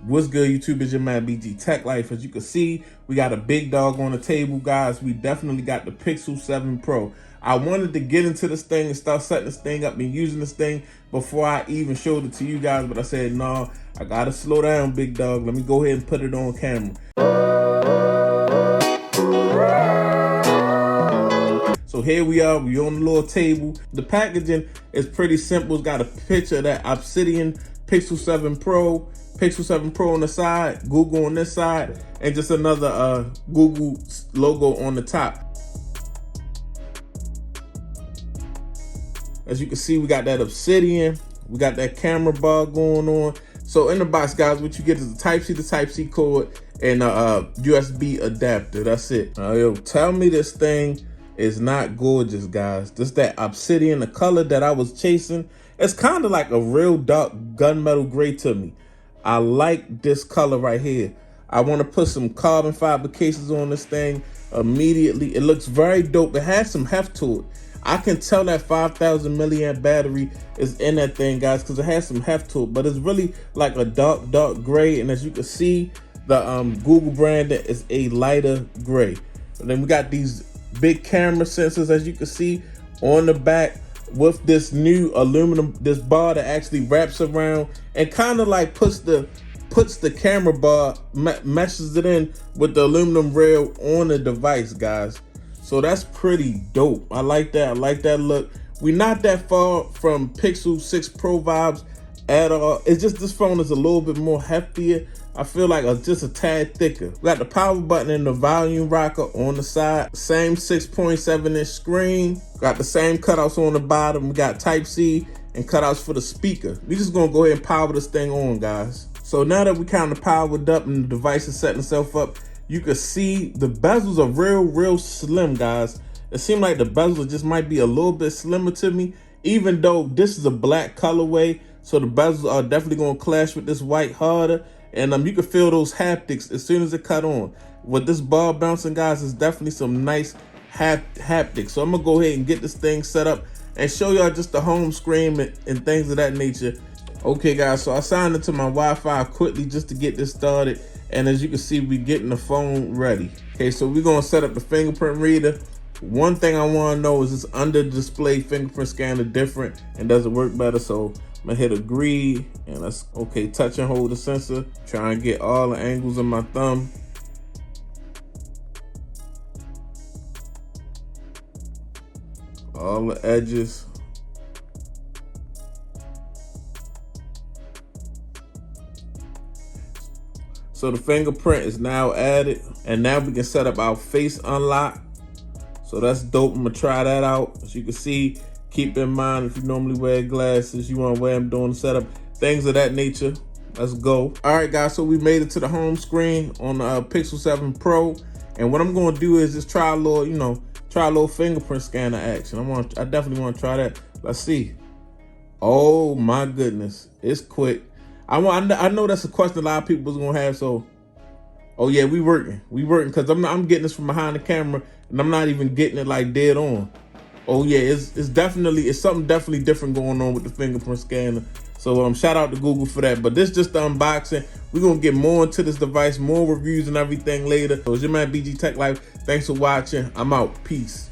What's good, YouTube? It's your man BG Tech Life. As you can see, we got a big dog on the table, guys. We definitely got the Pixel 7 Pro. I wanted to get into this thing and start setting this thing up and using this thing before I even showed it to you guys, but I said, no, I gotta slow down, big dog. Let me go ahead and put it on camera. So here we are, we on the little table. The packaging is pretty simple. It's got a picture of that Obsidian Pixel 7 Pro, Pixel 7 Pro on the side, Google on this side, and just another Google logo on the top. As you can see, we got that Obsidian, we got that camera bar going on. So in the box, guys, what you get is the Type-C to Type-C cord and a USB adapter. That's it. Yo, tell me this thing is not gorgeous, guys. This that Obsidian, the color that I was chasing, it's kind of like a real dark gunmetal gray to me. I like this color right here. I want to put some carbon fiber cases on this thing immediately. It looks very dope. It has some heft to it. I can tell that 5,000 milliamp battery is in that thing, guys, because it has some heft to it, but it's really like a dark gray. And as you can see, the Google brand is a lighter gray. And then we got these big camera sensors, as you can see, on the back with this new aluminum, this bar that actually wraps around and kind of like puts the camera bar, meshes it in with the aluminum rail on the device, guys. So that's pretty dope. I like that. I like that look. We're not that far from Pixel 6 Pro vibes at all. It's just this phone is a little bit more heftier. I feel like just a tad thicker. We got the power button and the volume rocker on the side. Same 6.7-inch screen. Got the same cutouts on the bottom. We got Type-C and cutouts for the speaker. We just gonna go ahead and power this thing on, guys. So now that we kind of powered up and the device is setting itself up, you can see the bezels are real slim, guys. It seems like the bezels just might be a little bit slimmer to me, even though this is a black colorway. So the bezels are definitely gonna clash with this white harder. And you can feel those haptics as soon as it cut on. With this bar bouncing, guys, is definitely some nice haptics. So I'm gonna go ahead and get this thing set up and show y'all just the home screen and things of that nature. Okay, guys, so I signed into my Wi-Fi quickly just to get this started. And as you can see, we getting the phone ready. Okay, so we're gonna set up the fingerprint reader. One thing I wanna know is this under display fingerprint scanner different and does it work better? So I'm gonna hit agree and let's, okay, touch and hold the sensor. Try and get all the angles of my thumb. All the edges. So the fingerprint is now added, and now we can set up our face unlock. So that's dope. I'm gonna try that out. As you can see, keep in mind, if you normally wear glasses, you wanna wear them during the setup, things of that nature. Let's go. All right, guys, so we made it to the home screen on the Pixel 7 Pro. And what I'm gonna do is just try a little, try a little fingerprint scanner action. I definitely wanna try that. Let's see. Oh my goodness, it's quick. I know that's a question a lot of people is gonna have. So, oh yeah, we working because I'm getting this from behind the camera and I'm not even getting it like dead on. Oh yeah, it's something definitely different going on with the fingerprint scanner. So shout out to Google for that. But this just the unboxing. We're gonna get more into this device, more reviews and everything later. So it's your man BG Tech Life. Thanks for watching. I'm out. Peace.